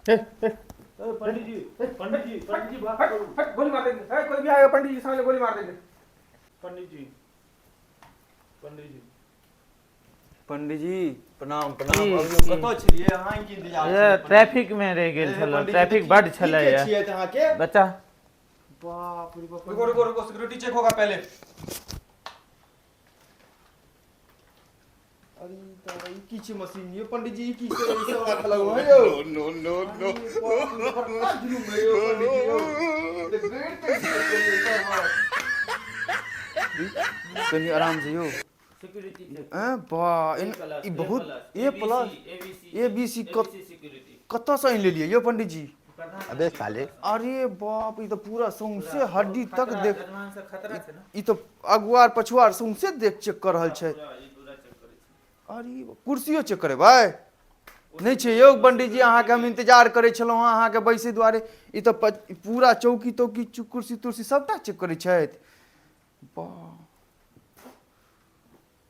पंडित जी बात करो। गोली मार देंगे। कोई भी आएगा पंडित जी सामने गोली मार देंगे। पंडित जी पंडित जी प्रणाम की- प्रणाम। अब की- कतौ छलिए अहाँ के इंतजार ये ट्रैफिक में रह गेल छलो, ट्रैफिक बड छले के छिए त अहाँ के बच्चा। बाप रे बाप। रुको सिक्योरिटी चेक होगा पहले। अरे तारा ई की छै मशीन ये पंडित जी की से ई सब राख लगो है यो। नो जुलूम है यो पंडित जी यो। ले गेट कैसे करिए सब। कनी आराम से यो। सिक्योरिटी हैं बा ई बहुत ए प्लस ए बी सी कतौ से ले लिए यो पंडित जी। अबे साले। अरे बाप ई तो पूरा सौंसे हड्डी तक देख। जजमान से खतरा छै ना। ई तो अगुआर पछुआर सौंसे देख चेक कर रहल छै। अरे कुर्सियो चेक करे भाई नहीं छै यौ पंडित जी। अहाँ के हम इंतजार करे छलौ हां अहाँ के बैसे दुआरे। ई तो पूरा चौकी तौकी कुर्सी तुर्सी सबटा चेक करे छथि। वाह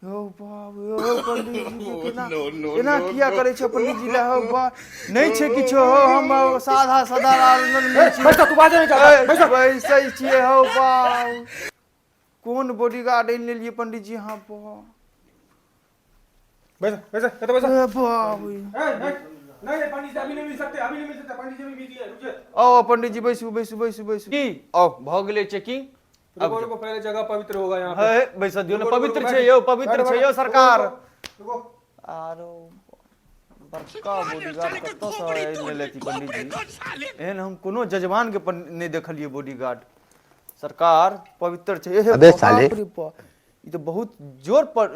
यो बाप यो पंडित जी केना किया करे छ पंडित जी ले हो बा नहीं छै किछो हो। हम साधा साधारण नहीं छी। बैठ तू बाजे नहीं चाहता। बैसै छियै हो बा। कोन बॉडीगार्ड इन लेलिए पंडित जी हां बा। बैठ ए बाप नहीं पंडित जी अभी नहीं मिल सकते पंडित जी भी बिजी है। रुकिए। आओ पंडित जी बैसू की आओ भ गेलै चेकिंग। रुको पहले जगह पवित्र होगा यहाँ पे। है बैस दियो ना। पवित्र छै यौ पवित्र छै यौ सरकार। रुको आरो बड़का बॉडीगार्ड कतौ से इन लेती पंडित जी। एहन हम कोनो जजमान के नहीं देखलिए बॉडीगार्ड। सरकार पवित्र छै। अबे साले। ई तो बहुत जोर पर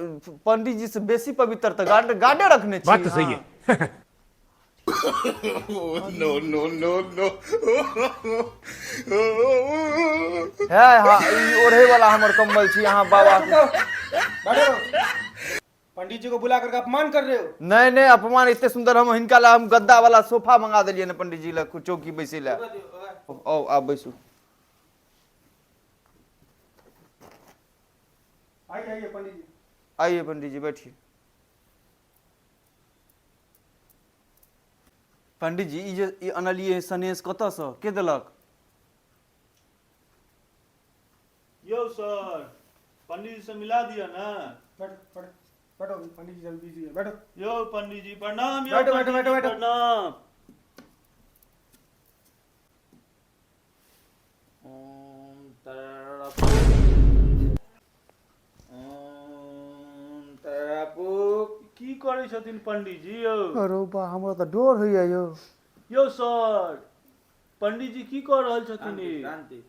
पंडित जी से बेसी पवित्र त गार्डे रखने छी। बात तो सही है। है हां ई ओढ़े वाला हमर कंबल छी अहाँ बाबा। बैठो। पंडित जी को बुला करके अपमान कर रहे हो। नहीं अपमान इतने सुंदर हम हिनका ला हम गद्दा वाला सोफा मंगा दिलिए ना पंडित जी ला चौकी बैसे ला। आओ आप बैसू। आइए पंडित जी। आइए पंडित जी बैठिए। पंडित जी ई जे ई अनलिए सनेश कतऽ से के देलक। यो सर पंडित जी से मिला दिया ना। बैठो पंडित जी जल्दी बिजी है। बैठो। यो पंडित जी प्रणाम। यो बैठो, पंडित जी, बैठो, बैठो। प्रणाम। की करे छथिन पंडित जी यो। अरे बा हमरा त डर होइया यो। यो सर पंडित जी की कर रहल छथिन ई। शांति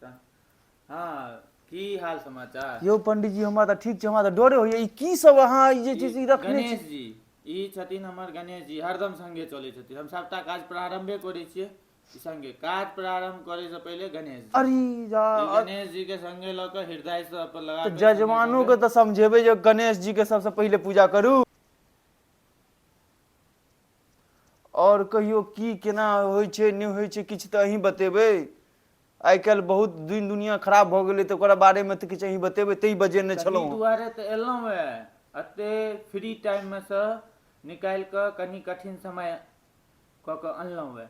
हाँ की हाल समाचार। यो पंडित जी हमरा त ठीक छै। हमरा त डरे होइया ई की सब अहाँ ई जे चीज रखने छी। गणेश जी ई छथिन हमर गणेश जी हरदम संगे चले छथिन। हम सबटा काज प्रारंभे करे छियै संगे। काज प्रारंभ करे से पहले गणेश जी। अरे जा गणेश जी के संगे ल के हृदय से अपन लगा तो जजमानों के त समझेबै जे गणेश जी के सबसे पहले पूजा करू। और कहियो की केना होइ छै नहीं होइ छै किछ त अहीं बतेबै। आइ काल्हि बहुत दिन दुनिया खराब भ गेलै त ओकरा बारे में त किछ अहीं बतेबै तै बजेने छलौं। दुआरे त एलौं है अते फ्री टाइम में से निकाल के कनी कठिन समय क के अनलौं है।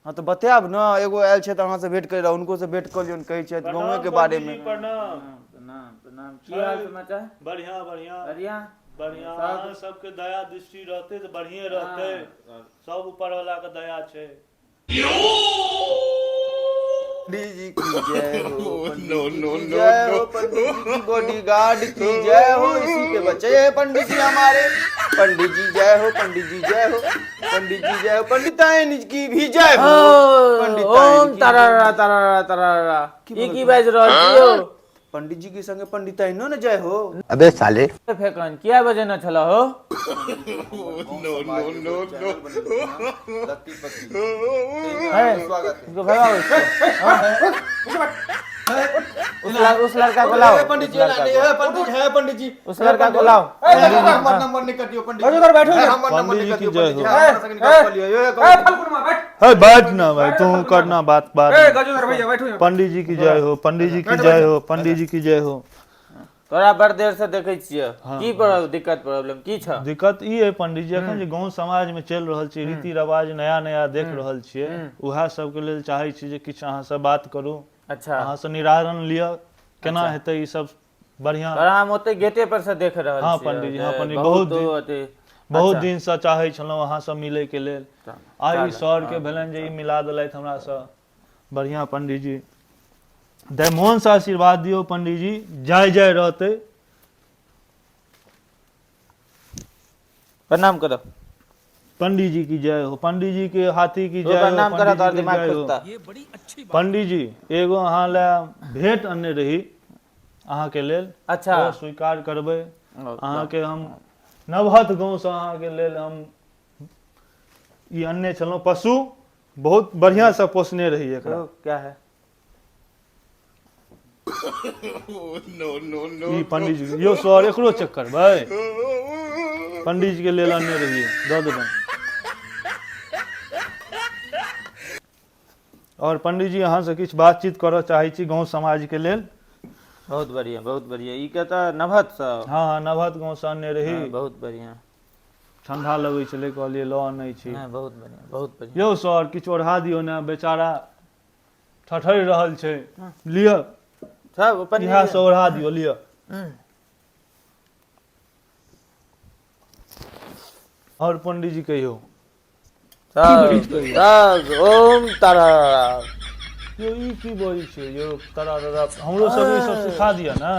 हाँ तो बतायब ना। एगो आयल छै त अहाँ से भेंट करे उनको से भेंट कर लियौन कहै छै गांव के बारे में। प्रणाम प्रणाम की हाल समाचार। बढ़िया बढ़िया बढ़िया बढ़िया। सबके दया दृष्टि रहते तो बढ़िया रहते। सब ऊपर वाला का दया छै। पंडित जी की जय हो। जय हो पंडित जी की बॉडीगार्ड की जय हो। इसी के बच्चे हैं पंडित जी हमारे। पंडित जी जय हो। पंडित जी जय हो। पंडित जी जय हो। पंडिताइन की भी जय हो। ओम तररा तररा तररा की बाज रहल छियो। पंडित जी के संगे पंडिताइनो ने जय हो। अबे साले। फेकन किया बजे न छला हो। स्वागत इसको भगाओ उस लड़का को लाओ। पंडित जी है पंडित जी। उस लड़का को लाओ। नंबर नहीं कटियो पंडित जी। बैठो पंडित जी की जय हो। बैठ ना भाई तू करना बात। गजोदर भैया बैठो। पंडित जी की जय हो। पंडित जी की जय हो। पंडित जी की जय हो। तोरा बड़ देर से देखे छियै हाँ, की दिक्कत प्रॉब्लम की छ? दिक्कत ई है पंडित जी, एखन जे गांव समाज में चल रहल छै रीति रिवाज नया नया देख रहल छियै, उएह सबके लेल चाहै छी जे किछु अहाँ से बात करू, अच्छा अहाँ से निराकरण लिअ, केना हेतै ई सब बढ़िया। तोरा हम ओते गेटे पर से देख रहल हाँ छियै। पंडित जी, हाँ पंडित, अच्छा। बहुत दिन से चाहै छलहुँ अहाँ से मिलै के लेल, आइ सर के भेलनि जे ई मिला देलथि हमरा से, बढ़िया पंडित जी, दे मोहन से आशीर्वाद दियो पंडित जी, जय जय रहते। प्रणाम करो पंडित जी की जय हो, पंडित जी के हाथी की जय हो, प्रणाम करो, पंडित तोहर जी के दिमाग जय हो। खुलता। पंडित जी एगो अहाँ ले भेंट अनने रही अहाँ के लेल, अच्छा। ओ स्वीकार करबै? अहाँ के हम नवहत गांव से अहाँ के लेल हम ई अनने छलहुँ पशु, बहुत बढ़िया से पोसने रही एकरा। क्या है? ई पंडित जी यो सर एकरो चेक करबै? पंडित जी के लेल अनने रहिए, दऽ देबै। और पंडित जी अहाँ से किछु बातचीत करऽ चाहै छी गांव समाज के लेल। बहुत बढ़िया, बहुत बढ़िया। ई के त नभत स? हाँ नवहत गांव से अनने रही, बहुत बढ़िया। ठंडा लगै छलै, कहलिए लऽ आनै छी। बहुत बढ़िया, बहुत बढ़िया। यौ सर किछु ओढ़ा दियौ ने, बेचारा ठठरि रहल छै, लिअ सब पंडित इएह जी। से ओढ़ा दियौ, लिअ। और पंडित जी कहियो ओम तारा। यो ई की बोलै छै यो, तरारा हमरो सब ई सब सिखा दिअ ना,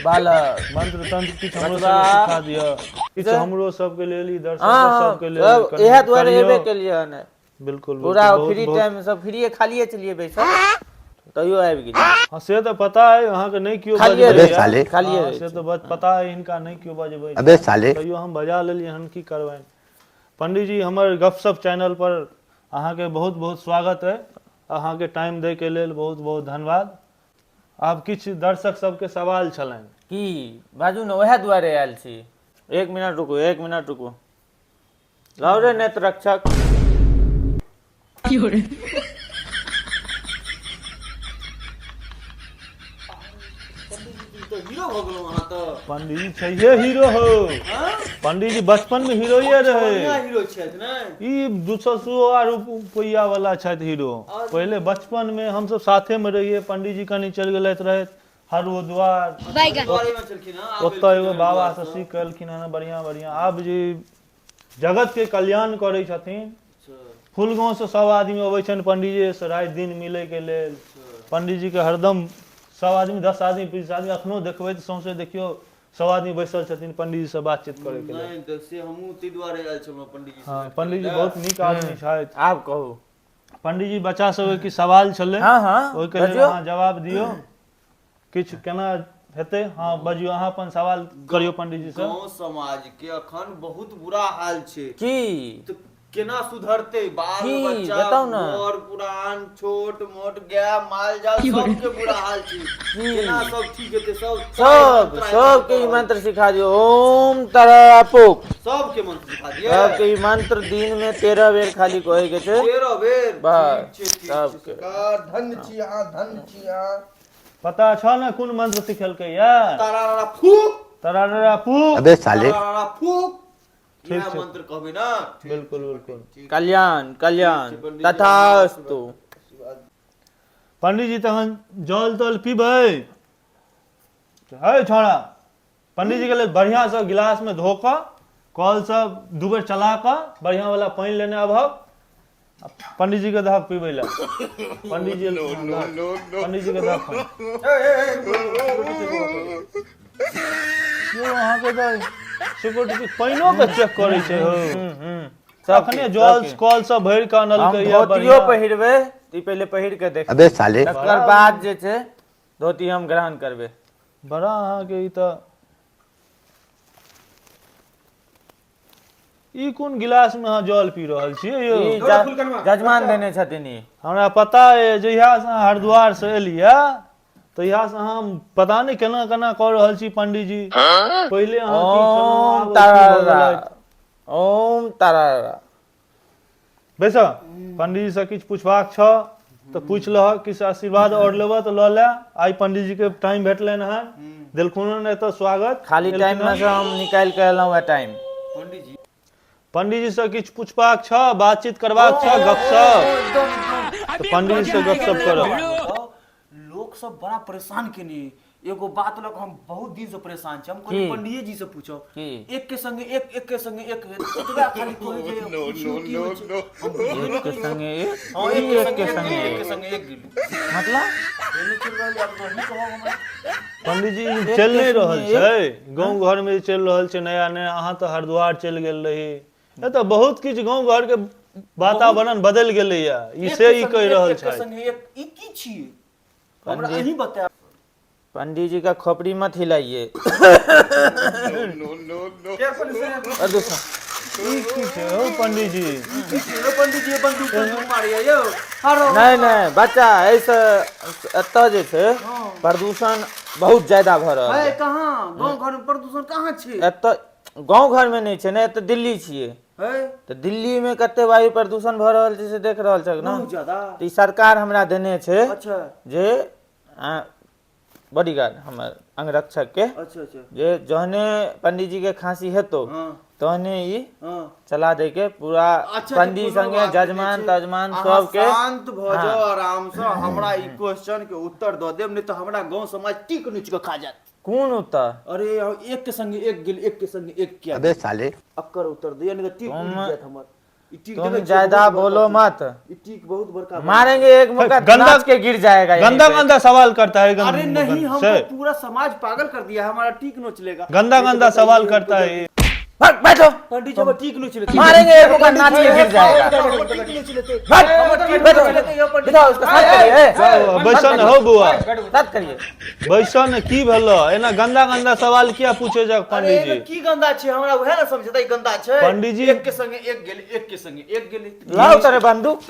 बालक मंत्र तंत्र किछु हमरो बचबा। सब सिखा दिअ, किछु हमरो सब के लेल, ई दर्शक सब के लेल सब कनियो इहे द्वारे करियौ। एबे केलिए ने। बिल्कुल पूरा बिल्कुल, फ्री बहुत टाइम में सब फ्रीए खालिए चलिए बैसल, तैयो आबि गेलिए। हाँ से तो पता है अहाँ के नहीं क्यों खालिए बजबै रहै है। साले, खालिए हाँ, रहै से छै। तो पता है इनका नहीं क्यों बजबै छै। अबे साले। तैयो हम बजा लेलिए, हम की करबै। पंडित जी हमर गपशप चैनल पर अहाँ के बहुत बहुत स्वागत है, अहाँ के टाइम दै के लेल बहुत बहुत धन्यवाद। आब किछु दर्शक सबके सवाल छलनि। की बाजू ने, ओहे दुआरे आयल छी। 1 मिनट रुकू, 1 मिनट रुकू। लाओ रे नेत्र रक्षक। पंडित जी छैहे हीरो हो, पंडित जी बचपन में हीरोए रहे। हीरो छथि ने। ई 200 आर रुपैया वाला छथि हीरो। पहले बचपन में हम सब साथे में रहिए, पंडित जी कनी चल गेलथि रहे हरद्वार, ओतऽ एगो बाबा से सीख के एलखिन हन बढ़िया बढ़िया। आब जी जगत के कल्याण करै छथिन। फुलगांव से सब आदमी अबै छनि पंडित जी से राति दिन मिले के लेल। पंडित जी के हरदम सब आदमी 10 आदमी 20 आदमी अखनो देखबै तऽ सौंसे देखियो सब आदमी बैसल छथिन पंडित जी से बातचीत करे के लेल। नहीं से हमहू ती द्वारे आयल छलहुं पंडित जी से। हाँ पंडित जी बहुत नीक आदमी छथि। आप कहू पंडित जी बच्चा सब की सवाल छलै, हाँ, हाँ, ओहि के लेल बजियौ। अहाँ जवाब दियौ, किछु केना हेतै। हाँ बजियौ, अहाँ अपन सवाल करियौ पंडित जी से। गांव समाज के अखन बहुत बुरा हाल छै, की तो केना सुधरते? बाल की? बच्चा, बताउ ने। बड़ पुरान, छोट मोट, गाय माल जाल सबके बुरा हाल छै। केना सब ठीक हेतै? सबके ई मंत्र सिखा दियो। ओम तरापुक। सबके मंत्र सिखा दिए। सबके ई मंत्र दिन में 13 बेर खाली कहे के छै। 13 बेर। बस, ठीक छै, सबके। सरकार धन्य छी अहाँ, धन्य छी अहाँ। पता छ ने कोन मंत्र सिखेलकै या? तारारा फूक, तरारा फूक। अबे साले। तारारा फूक। ठीक यह छै। मंत्र कहबै ना। बिल्कुल बिल्कुल। कल्याण कल्याण तथास्तु। पंडित जी तहन जल तल पीबै? है छोड़ा, पंडित जी के लिए बढ़िया से गिलास में धो कऽ कल से 2 बेर चला कऽ बढ़िया वाला पानी लेने आबह, पंडित जी के दहक पीबै ला। पंडित जी पंडित जी के दहक यो अहाँ के तो सिक्योरिटी पानियो के चेक करे छै हो। अखने जल कल से भरि कऽ हम अनलकै या धोतियो बढ़िया। पहिरबै, ई पहले पहिर के देख, अबे साले। तकर बाद जे छै धोती हम ग्रहण करबै। बड़ा अहाँ के ई तऽ ई कोन गिलास में अहाँ जल पी रहल छियै यौ? ई जजमान देने छथिन ई। हमरा पता है जहिया से अहाँ हरिद्वार से एलिया तहिया से हम पता नहीं केना केना कऽ रहल छी पंडित जी। पहले अहाँ की छलहुँ, आब ओम की भऽ तारा गेलथि। ओम तारा। बैस पंडित जी से किछु पूछबाक छ? तो पूछ लह किस आशीर्वाद और लेबह तो ल ले। आई पंडित जी के टाइम भेटलन है, दिलखुन ने तो स्वागत खाली टाइम में से हम निकाल के एलहुँ है टाइम। पंडित जी से किछ पूछबाक छ, बातचीत करबाक छ, गपशप। तो पंडित जी से गपशप करब। लोग सब बड़ा परेशान केने। एगो बात लग हम बहुत दिन से परेशान छी। हम की? पंडित जी से पूछो की? एक के संगे एक के संगे एक एतबा खाली कोई जे एक के संगे एक, हां एक के संगे एक एक, के संगे एक गेली मतलब एने चल रहल अब तो नहीं कहब हमरा। पंडित जी चल नहीं रहल छै, गांव घर में चल रहल छै नया नया। अहाँ तो हरिद्वार चल गेल रही, ये तो बहुत किछ गांव घर के वातावरण बदल गेलै या। ई से ई कह रहल एक के छै। संगे एक ई की छिए हमरा अही बता। पंडित जी का खोपड़ी मत हिलाइए। दूसरा ई की छै हो पंडित जी? पंडित जी बंदूक मारिया यो हारो नहीं नहीं बच्चा ऐसे एतऽ जे छै प्रदूषण बहुत ज्यादा भऽ रहल है है। कहां गांव घर में प्रदूषण कहां छै एतऽ गांव घर में नहीं छै ने, एतऽ दिल्ली छियै। है तो दिल्ली में कते वायु प्रदूषण भऽ रहल छै से देख रहल छक ना। बहुत ज्यादा। तो ई सरकार हमरा देने छै अच्छा जे बॉडीगार्ड हमर अंगरक्षक के, अच्छा अच्छा जे जहने पंडित जी के खांसी हेतौ हां तहने ई हां चला दे के पूरा अच्छा, पंडित कोनो संगे बात जजमान नहीं छै। तजमान अहाँ सब के शांत भ जाओ आराम से। हमरा ई क्वेश्चन के उत्तर द देब, नहीं तो हमरा गांव समाज टीक नुच के खा जात। कौन उत्तर? अरे एक के संगे एक गेल, एक के संगे एक किया। अबे साले अक्कर उत्तर दिया, नहीं तो टीक नुच जात हमर। ई टीक तुम देखे छियै, ज्यादा बहुत बड़का बोलो चीज। मत, ई टीक बहुत बड़का मारेंगे एक मुक्का गंदा- नाच के गिर जाएगा यहीं गंदा पे। गंदा सवाल करता है। अरे नहीं, से हमको पूरा समाज पागल कर दिया। हमारा टीक नोच लेगा। गंदा गंदा सवाल करता है ये। भाग बैठो, पंडित जी वो टीक नोच लेते। मारेंगे एक मुक्का नाच के गिर जाएगा। हम टीक नोच लेते। भाग, हम टीक बैठो, नोच लेते, ये पंडित बिठाओ उसका साथ करिए। जाओ, बैसन हो बुआ, साथ करिए। बैसन की भेलो? एना गंदा गंदा सवाल किया पूछे जा अरे पंडित एमे जी? की गंदा छै? हमरा उहे ना समझता ई गंदा छै। पंडित जी- एक के संगे एक गेल, एक के संगे एक गेल। लाओ तेरे बंदूक।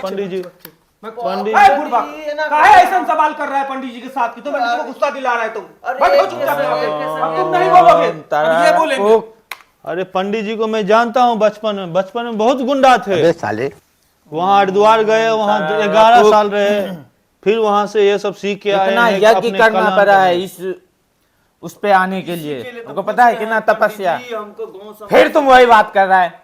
पंडित जी पंडित काहे ऐसा सवाल कर रहा है पंडित जी के साथ कि तो पंडित जी को गुस्सा दिला रहा है तुम? अरे बैठो एक के चुपचाप संगे, यहाँ एक के पे। संगे। अब तुम नहीं बोलोगे, अब ये बोलेंगे। अरे पंडित जी को मैं जानता हूँ बचपन में बहुत गुंडा थे। अबे साले वहाँ हरिद्वार गए, वहाँ 11 साल रहे, फिर वहाँ से ये सब सीख के आए इतना हैं कि यज्ञ अपने करना कला पड़ा है को- इस उस पे आने के लिए। तुमको पता है कितना तपस्या? पंडित जी, हमको गांव समाज फिर तुम वही बात कर रहा है।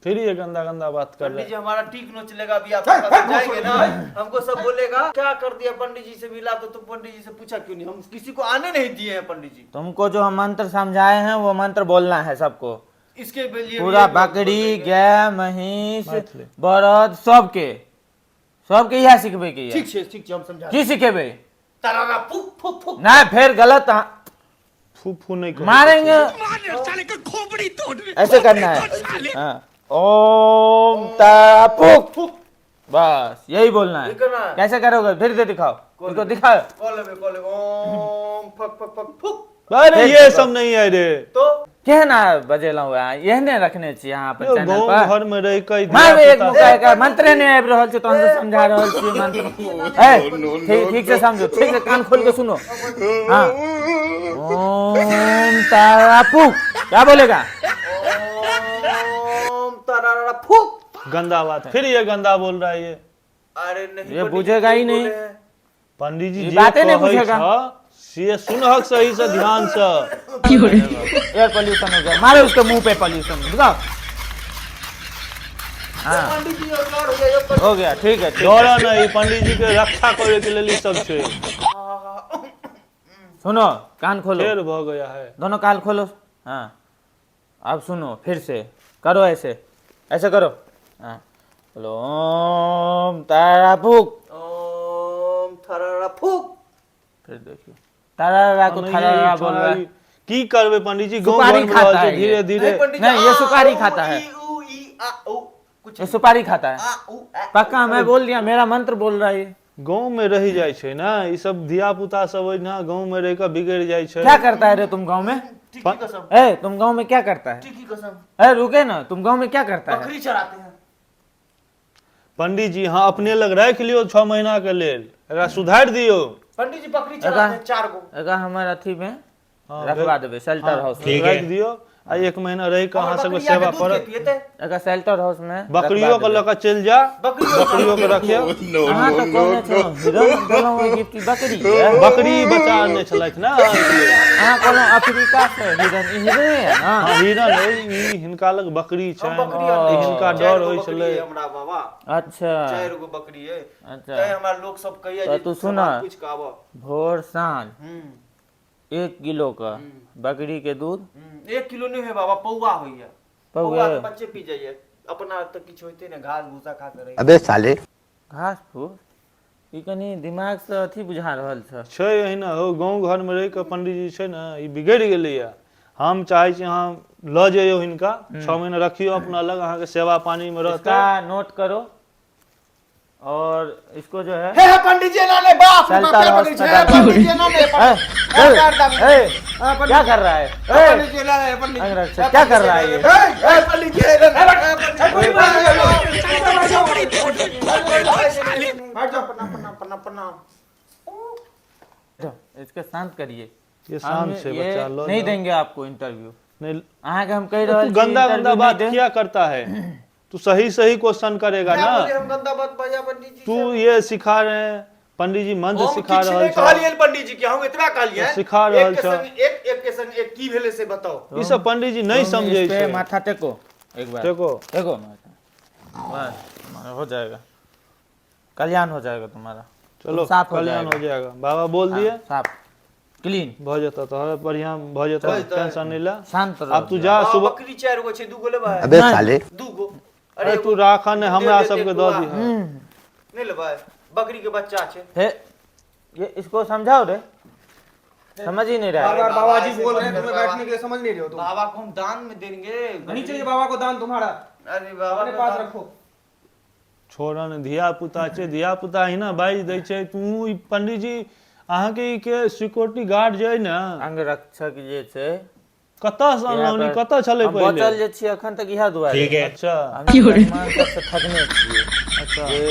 फिर ये गंदा गंदा बात कर पंडित रहे जी हमारा टीक नोच लेगा। अभी आप जाएंगे ना, हमको सब बोलेगा क्या कर दिया पंडित जी से मिला तो तुम पंडित जी से पूछा क्यों नहीं? हम किसी को आने नहीं दिए हैं पंडित जी। तुमको जो हम मंत्र समझाए हैं वो मंत्र बोलना है सबको। इसके लिए पूरा भी- बकरी गाय महिष मैथिली। बरद सबके यह सिखबे के ठीक छै हम समझा। की सिखेबे? तरारा फुक फुक फुक। ना फिर गलत फू फू नहीं कहो। मारेंगे। ऐसे करना है। हाँ। ओम तारा फुक फुक, बस यही बोलना है। ये करना है। कैसे करोगे? फिर से दिखाओ, उनको दिखाओ। कॉल ओम फक फक फक फुक। अरे ये सब नहीं है रे। तो केहना बजेला हुआ एहने रखने छी यहाँ पर चैनल गाँव पर। घर में रह के मार एक मुका का मंत्र नहीं आबि रहल छै तो हम समझा रहल छी मंत्र। ए ठीक से समझो, ठीक से कान खोल के सुनो। हाँ। ओम तारा फुक, क्या बोलेगा? ओम तरारा फुक। गंदा बात, फिर ये गंदा बोल रहा है ये। अरे नहीं ये पंडित बुझेगा जी ही नहीं। बोले हैं। पंडित जी ये जे बातें नहीं कहै बुझेगा। छ से सुनहक सही से ध्यान से। एयर पोल्यूशन हो गया, मारे उसके मुंह पे पोल्यूशन। बताओ। हाँ पंडित जी और हो गया ये पंडित- हो गया, ठीक है ठीक है। डरा नहीं, पंडित जी के रक्षा करे के लिए सब छै। सुनो, कान खोलो, फेर भ गया है। दोनों कान खोलो। हाँ अब सुनो, फिर से करो, ऐसे ऐसे करो। हाँ बोलो ओम तारा फुक। ओम तरारा फुक। फिर देखिए तारा को थरारा बोल रहा है। की करबे पंडित जी? गाँव सुपारी घर में खाता रहल छै, है धीरे ये। धीरे। पंडित जी, नहीं, ये आ, सुपारी उ, खाता है। ई, उ, ई, आ, उ, कुछ ये सुपारी खाता है। आ, उ, आ, पक्का मैं बोल दिया, मेरा मंत्र बोल रहा है। गाँव में रह जाय छै ना, ई सब धिया पुता सब ना गाँव में रह के बिगड़ जाय छै। क्या करता है रे तुम गांव में? टिकी कसम, ए तुम गांव में क्या करता है? टिकी कसम। ए रुके ना, तुम गांव में क्या करता है? बकरी चराते हैं। पंडित जी हाँ अपने लग रख लियो 6 महीना के लेल, एकरा सुधार दियो। पंडित जी बकरी चराते हैं 4 गो। अगर हमारे अथी में हाँ, रखवा देवे शेल्टर हाउस में। रख दियो। आ 1 महीना रही के अहाँ सबके बकरिया सेवा के दूध पड़त के पिएते एक शेल्टर हाउस में बकरियों के लऽ कऽ चलि जा बकरियों के रखियो अहाँ तो कहने छलहुँ हिरन देलहुँ ओहि गिफ्ट बकरी है बकरी बचा आने छलथि ना इसलिए। अहाँ कहलहुँ अफ्रीका से हिरन ई हिरने है ना हाँ, हिरन है ई हिनका लग बकरी छै बकरी आनने छी। हिनका 4 डर गो होय बकरी छलै है हमरा बाबा, अच्छा 4 गो बकरी है। अच्छा तै हमरा लोग सब कहिया तो जे तू सुना। कुछ कहबो। भोर साँझ 1 किलो का बकरी के दूध 1 किलो नहीं है बाबा, पौवा होइया। पौवा पौवा है। के बच्चे पी जाइए, अपना तक किछ होते ने, घास भूसा खा के रहे। अबे साले घास फूस ई कनी दिमाग से अथी बुझा रहल छ छै एहिना हो गांव घर में रहि के पंडित जी छै ना ई बिगड़ि गेलैया। हम चाहे छी अहाँ लऽ जइयो हिनका 6 महीना रखियो अपना लग, अहाँ के सेवा पानी में रहता इसका नोट करो और इसको जो है हे पंडित जी ना ने बाप रे चलता बाप, रहो पंडित जी, उसमें हे पंडित जी ना ने क्या कर रहा है पंडित जी ना ने पंडित अंग्रेज से क्या कर रहा है ये हे पंडित जी हट जाओ, प्रणाम प्रणाम। इसके शांत करिए ये शांत से ये बच्चा लो नहीं जाओ। देंगे आपको इंटरव्यू नहीं अहाँ के हम कह तू रहे गंदा गंदा बात क्या करता है तू सही सही क्वेश्चन करेगा क्या ना। बोले हम गंदा बात भैया पंडित जी? तू ये सिखा रहे हैं पंडित जी मंत्र हम सिखा किछ रहल नहीं छ कहलिए पंडित जी के, हम इतना कहलिए सिखा रहल एक के छ। संग एक के संग एक की भेले से बताओ। ई सब पंडित जी नहीं समझे छै। माथा टेको एक बार देखो टेको माथा बस हो जाएगा कल्याण हो जाएगा तुम्हारा चलो साफ हो कल्याण जाएगा। हो जाएगा बाबा बोल दिए साफ क्लीन भ जेता तो बढ़िया भ जेता टेंशन नहीं ला। शांत रहो अब तू जा बाबा, सुबह बकरी 4 गो छै, 2 गो लेबा अबे साले 2 गो। अरे तू राखा ने हमरा सबके दऽ दी नहीं लेबा, बकरी के बच्चा छै। हे ये इसको समझाओ रे समझ ही नहीं रहा बार है। बार बाबा जी बोल रहे हैं, तुम्हें बैठने के लिए समझ नहीं रहे हो तुम। बाबा को हम दान में देंगे। नहीं चाहिए बाबा को दान तुम्हारा, अरे बाबा अपने के पास दान- रखो। छोड़ा ने धिया पुता छै धिया पुता ही ना बाजि दै छै तू ई पंडित जी अहाँ के ई के सिक्योरिटी गार्ड जे ना अंगरक्षक जे छै कतऽ से अनलौनी कतऽ छलै हम बचल पहिले जे छियै अखन तक इएह दुआरे ठीक है। अच्छा मेहमान सबसे ठगने छियै अच्छा जे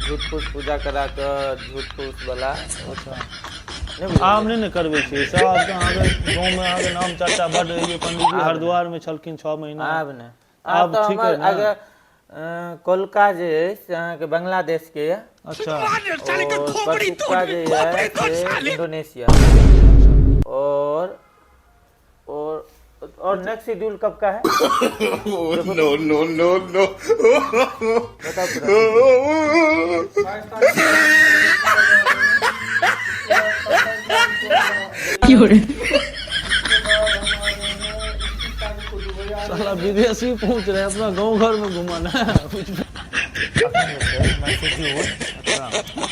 झूठ फूस पूजा करा कऽ झूठ फूस वाला अच्छा नहीं बुझलियै? आब नहीं ने करबै छी सब आब अहाँके गाँव में अहाँके नाम चर्चा बड रहिए पंडित जी हरिद्वार में छलखिन 6 महीना आब ने आब आब तो ठीक है हमर ना? अगर कोलका जे अछि से अहाँके बांग्लादेश के यऽ अच्छा और पटुका जे है से इंडोनेशिया और नेक्स्ट शेड्यूल कब का है नो नो नो नो बताओ पूरा। साला विदेशी पहुंच रहे अपना गांव घर में घुमाना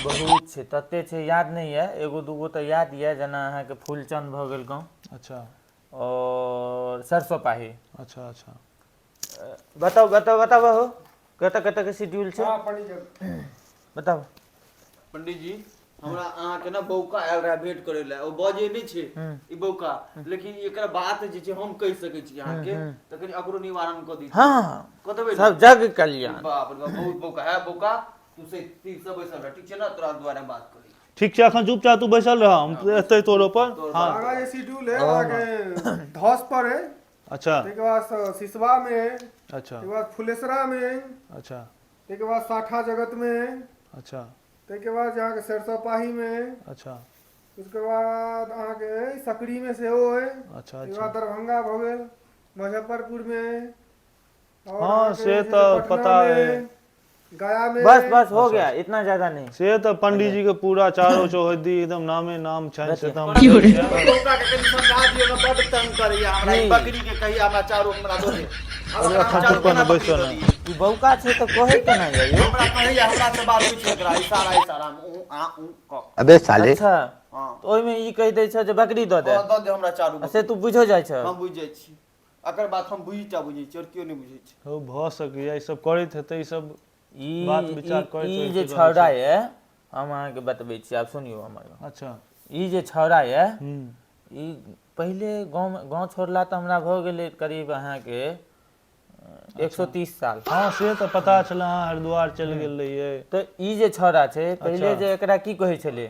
बहुत छै तते छै याद नहीं है एगो दूगो तो याद ये जेना अहाँके फूलचंद भऽ गेल गाँव अच्छा और सरसों पाही अच्छा अच्छा बताओ बताओ बताओ हो कतऽ कतऽ के शेड्यूल छै हाँ, पंडित जी। बताओ पंडित जी हमरा अहाँ के ना बौका आयल रहा भेंट करे ला, ओ बजे नहीं छे ई बौका, लेकिन एकरा बात जे छै हम कह सकै छी अहाँ के, त कनी अकरो निवारण क दी। हाँ क देबै सब जग कल्याण बाप रे बाप, बहुत बौका है बौका। तू से 30 सब बैसल रह, ठीक छै ना, तोरा द्वारा बात करी। ठीक छै अखन चुपचाप तू बैसल रह हम एतै तोरो पर हाँ आगा ये शेड्यूल है आगे धौस पर है, अच्छा उसके बाद सिसवा में है, अच्छा उसके बाद फुलेसरा में है, अच्छा उसके बाद साठा जगत में है, अच्छा उसके बाद यहाँ के सरसों पाही में है, अच्छा उसके बाद अहाँ के सकरी में से वो है, अच्छा उसके अच्छा बाद दरभंगा भोगल मुजफ्फरपुर में है, और हाँ, अहाँ के से जैसे तो पटना पता में, है। गया में बस बस हो गया इतना ज्यादा नहीं से तो पंडित जी के पूरा चारों चौहदी एकदम नामे नाम छन से तो हम बौका के कनी समझा दियो ना, बड तंग करैया हमरा, ई बकरी के कही हमरा चारो हमरा दो दे। अरे खटक पर न बैसो ना ई बौका छै तो कहे केना जाय यौ हमरा कहैया हमरा से बात पूछ एकरा इशारा उ आ उ क। अबे साले अच्छा हां तो ओइमे ई कहि दै छ जे बकरी दऽ दे द दे हमरा चारू से तू बुझो जाइ छ हम बुझ जाय छी, अकर बात हम बुझिटा बुझै छी और कियो नहीं बुझै छी। हो भ सकैया ई सब करैत हेतै ई सब ई बात विचार करैत ई रहै जे छै छौड़ा ये हम अहाँके बतबै छी आब सुनियो हमर अच्छा ई जे छौड़ा ये हम्म ई पहिले गाँव छोड़ला तऽ हमरा भऽ गेलै करीब अहाँके 130 साल हाँ से तो पता चला हाँ हरिद्वार चल गेल रहिए तऽ ई जे छौड़ा छै पहिले अच्छा। जे एकरा की कहै छलै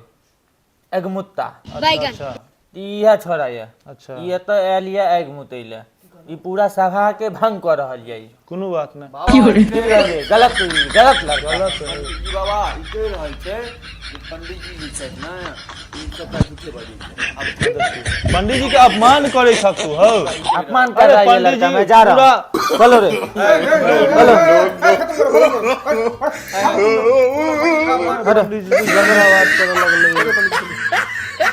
एगमुत्ता अच्छा अच्छा इएह छौड़ा ये अच्छा ई एतऽ आयल ये आगि मुतै लए ये पूरा सभा के भंग कर रहा है कोनो बात नहीं गलत गलत लग गलत है। पंडित जी बाबा ई कह रहल छै कि पंडित जी जे छथि ने ई सबटा झूठे बजै छै अब खुद देखियौ। पंडित जी के अपमान करे छकू हो अपमान कर रहा है ये लड़का, मैं जा रहा हूँ। चलो रे पंडित जी की झगड़ा बात करे लगले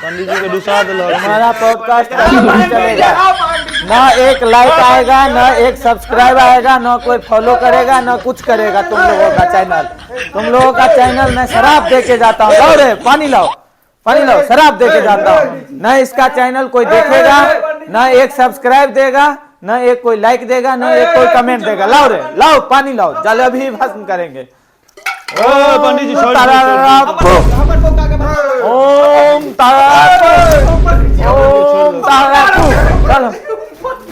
पंडित जी के दुसा दिलक हमारा पॉडकास्ट नहीं चलेगा, ना एक लाइक आएगा, ना एक सब्सक्राइब आएगा, ना कोई फॉलो करेगा, ना कुछ करेगा तुम लोगों का चैनल। तुम लोगों का चैनल मैं शराब दे के जाता हूँ। लाओ रे पानी लाओ, पानी लाओ, शराब दे के जाता हूँ। ना इसका चैनल कोई देखेगा, ना एक सब्सक्राइब देगा, ना एक कोई लाइक देगा, ना एक कोई कमेंट देगा। लाओ रे लाओ पानी लाओ, जल अभी भस्म करेंगे। पंडित जी छोड़ ओम तारा, ओम तारा, चलो